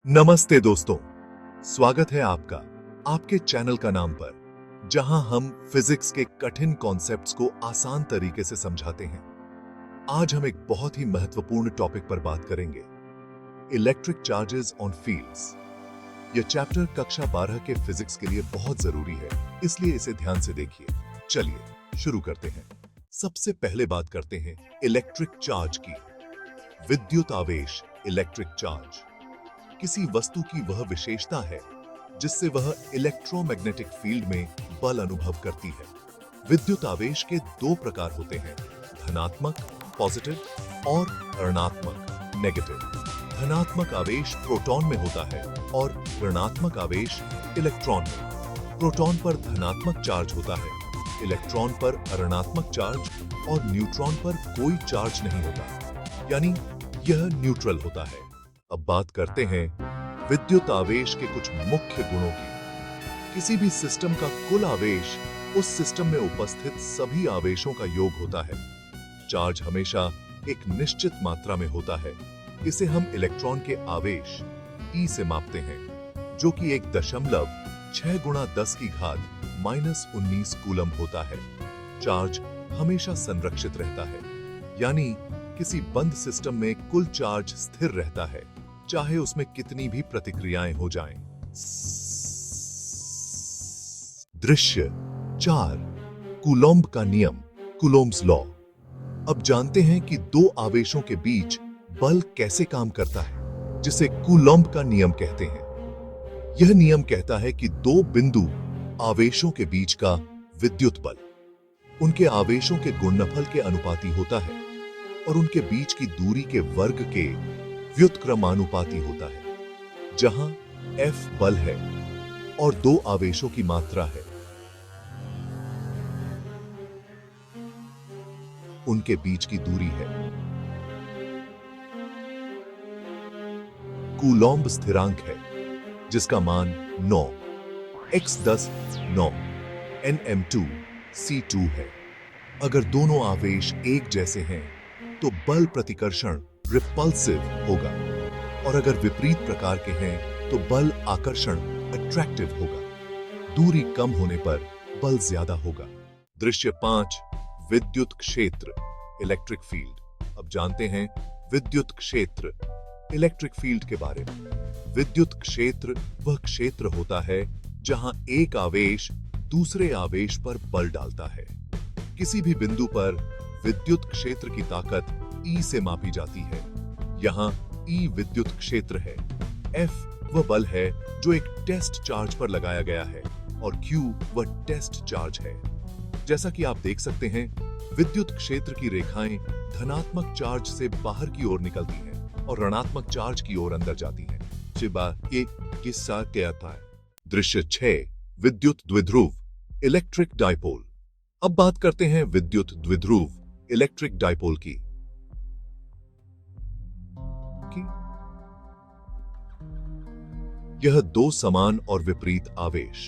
नमस्ते दोस्तों, स्वागत है आपका आपके चैनल का नाम पर, जहां हम फिजिक्स के कठिन कॉन्सेप्ट्स को आसान तरीके से समझाते हैं। आज हम एक बहुत ही महत्वपूर्ण टॉपिक पर बात करेंगे, इलेक्ट्रिक चार्जेस ऑन फील्ड्स। यह चैप्टर कक्षा 12 के फिजिक्स के लिए बहुत जरूरी है, इसलिए इसे ध्यान से देखिए। चलिए शुरू करते हैं। सबसे पहले बात करते हैं इलेक्ट्रिक चार्ज की। विद्युत आवेश, इलेक्ट्रिक चार्ज किसी वस्तु की वह विशेषता है जिससे वह इलेक्ट्रोमैग्नेटिक फील्ड में बल अनुभव करती है। विद्युत आवेश के दो प्रकार होते हैं, धनात्मक पॉजिटिव और ऋणात्मक नेगेटिव। धनात्मक आवेश प्रोटॉन में होता है और ऋणात्मक आवेश इलेक्ट्रॉन में। प्रोटॉन पर धनात्मक चार्ज होता है, इलेक्ट्रॉन पर ऋणात्मक चार्ज और न्यूट्रॉन पर कोई चार्ज नहीं होता, यानी यह न्यूट्रल होता है। अब बात करते हैं विद्युत आवेश के कुछ मुख्य गुणों की। किसी भी सिस्टम का कुल आवेश उस सिस्टम में उपस्थित सभी आवेशों का योग होता है। चार्ज हमेशा एक निश्चित मात्रा में होता है। इसे हम इलेक्ट्रॉन के आवेश E से मापते हैं, जो कि 1.6 गुणा 10 की घात -19 कूलम होता है। चार्ज हमेशा संरक्षित रहता है, यानी किसी बंद सिस्टम में कुल चार्ज स्थिर रहता है, चाहे उसमें कितनी भी प्रतिक्रियाएं हो जाएं। दृश्य 4, कूलॉम्ब का नियम, कूलोम्ब्स लॉ। अब जानते हैं कि दो आवेशों के बीच बल कैसे काम करता है, जिसे कूलॉम्ब का नियम कहते हैं। यह नियम कहता है कि दो बिंदु आवेशों के बीच का विद्युत बल उनके आवेशों के गुणनफल के अनुपाती होता है और उनके बीच की दूरी के वर्ग के व्युत्क्रमानुपाती होता है, जहां F बल है और दो आवेशों की मात्रा है। उनके बीच की दूरी है। कूलॉम्ब स्थिरांक है, जिसका मान 9 x 10 9 nm2 c2 है। अगर दोनों आवेश एक जैसे हैं, तो बल प्रतिकर्षण रिपल्सिव होगा, और अगर विपरीत प्रकार के हैं तो बल आकर्षण अट्रैक्टिव होगा। दूरी कम होने पर बल ज्यादा होगा। दृश्य 5, विद्युत क्षेत्र, इलेक्ट्रिक फील्ड। अब जानते हैं विद्युत क्षेत्र, इलेक्ट्रिक फील्ड के बारे में। विद्युत क्षेत्र वह क्षेत्र होता है जहां एक आवेश दूसरे आवेश पर बल डालता है। किसी भी बिंदु पर विद्युत क्षेत्र की ताकत E से मापी जाती है। यहाँ E विद्युत क्षेत्र है, F वह बल है जो एक टेस्ट चार्ज पर लगाया गया है, और Q वह टेस्ट चार्ज है। जैसा कि आप देख सकते हैं, विद्युत क्षेत्र की रेखाएं धनात्मक चार्ज से बाहर की ओर निकलती हैं और ऋणात्मक चार्ज की ओर अंदर जाती हैं। चिबा एक किस्सा कहता है। दृश्य 6, विद्युत द्विध्रुव, इलेक्ट्रिक डाइपोल। अब बात करते हैं विद्युत द्विध्रुव, इलेक्ट्रिक डाइपोल की। यह दो समान और विपरीत आवेश